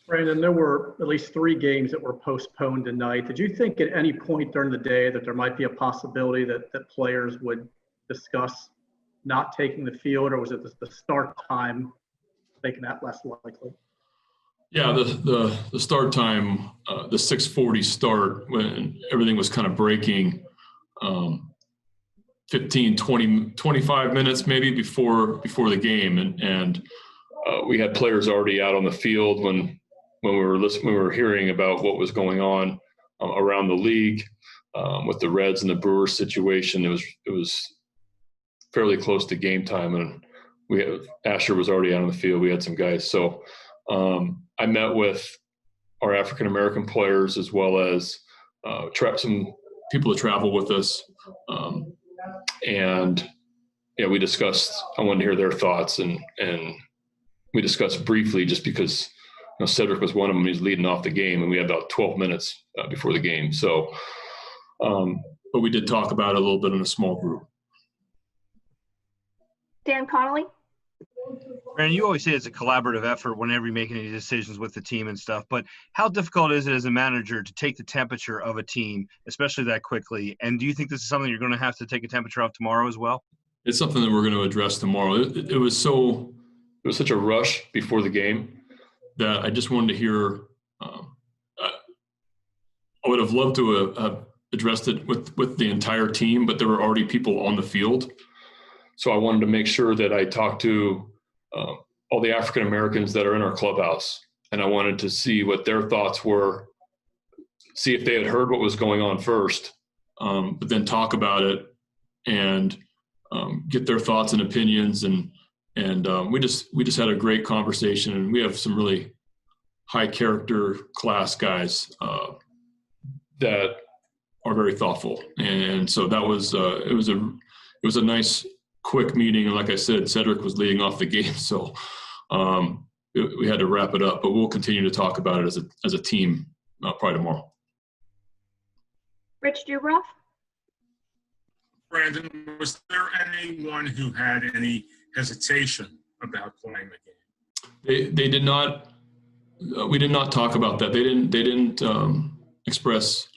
Brandon, there were at least 3 games that were postponed tonight. Did you think at any point during the day that there might be a possibility that players would discuss not taking the field, or was it the start time making that less likely? Yeah, the start time, the 6:40 start when everything was kind of breaking, 15, 20, 25 minutes maybe before the game, and we had players already out on the field when we were hearing about what was going on around the league with the Reds and the Brewers situation. It was fairly close to game time, and Asher was already out on the field. We had some guys, so I met with our African American players as well as some people that travel with us, and yeah, we discussed. I wanted to hear their thoughts, and we discussed briefly just because Cedric was one of them. He's leading off the game, and we had about 12 minutes before the game. So, but we did talk about it a little bit in a small group. Dan Connolly. Brandon, you always say it's a collaborative effort whenever you make any decisions with the team and stuff, but how difficult is it as a manager to take the temperature of a team, especially that quickly? And do you think this is something you're going to have to take a temperature of tomorrow as well? It's something that we're going to address tomorrow. It was such a rush before the game that I just wanted to hear. I would have loved to have addressed it with the entire team, but there were already people on the field. So I wanted to make sure that I talked to all the African Americans that are in our clubhouse, and I wanted to see what their thoughts were, see if they had heard what was going on first, but then talk about it and get their thoughts and opinions. And we just had a great conversation, and we have some really high character class guys that are very thoughtful. And so that was it was a nice quick meeting, and like I said, Cedric was leading off the game, so we had to wrap it up. But we'll continue to talk about it as a team probably tomorrow. Rich Dubroff. Brandon, was there anyone who had any hesitation about playing the game? They did not. We did not talk about that. They didn't express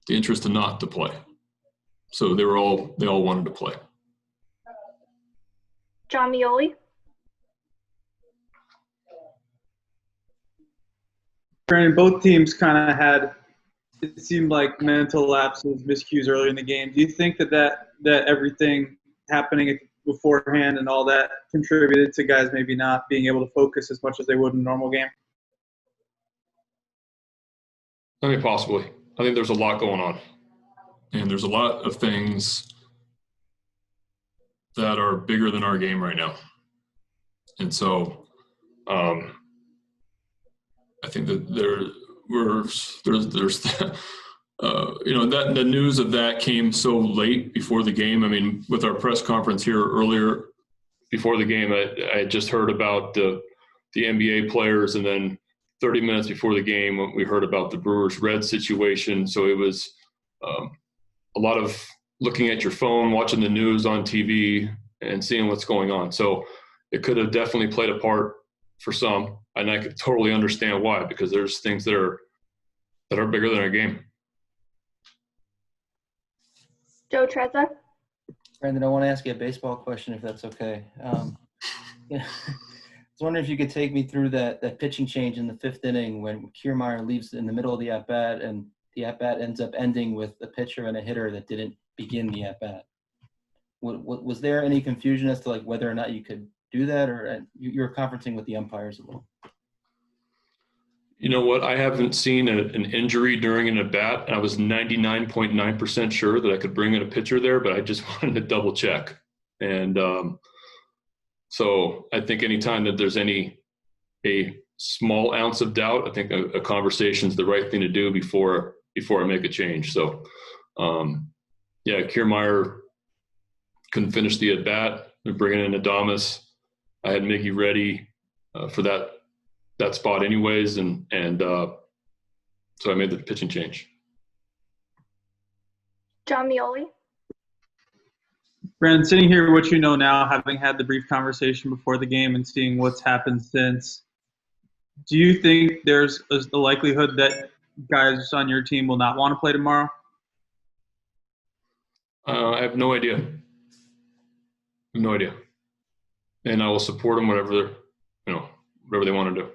the interest in not to play. So they all wanted to play. John Mioli. Brandon, both teams kind of had, it seemed like, mental lapses, miscues early in the game. Do you think that everything happening beforehand and all that contributed to guys maybe not being able to focus as much as they would in a normal game? I mean, possibly. I think there's a lot going on, and there's a lot of things that are bigger than our game right now. And so I think that there's that the news of that came so late before the game. I mean, with our press conference here earlier before the game, I had just heard about the NBA players, and then 30 minutes before the game, we heard about the Brewers-Reds situation. So it was a lot of looking at your phone, watching the news on TV, and seeing what's going on. So it could have definitely played a part for some, and I could totally understand why, because there's things that are bigger than our game. Joe Trezza. Brandon, I want to ask you a baseball question, if that's okay. I was wondering if you could take me through that pitching change in the 5th inning when Kiermaier leaves in the middle of the at-bat, and the at-bat ends up ending with a pitcher and a hitter that didn't begin the at-bat. Was there any confusion as to whether or not you could do that, or you were conferencing with the umpires a little? You know what? I haven't seen an injury during an at-bat, and I was 99.9% sure that I could bring in a pitcher there, but I just wanted to double check. And so I think anytime that there's a small ounce of doubt, I think a conversation is the right thing to do before I make a change. So, Kiermaier couldn't finish the at-bat. They're bringing in Adames. I had Miggy ready for that spot anyways, and so I made the pitching change. John Mioli. Brandon, sitting here, what you know now, having had the brief conversation before the game and seeing what's happened since, Do you think there's the likelihood that guys on your team will not want to play tomorrow? I have no idea. No idea. And I will support them whatever they want to do.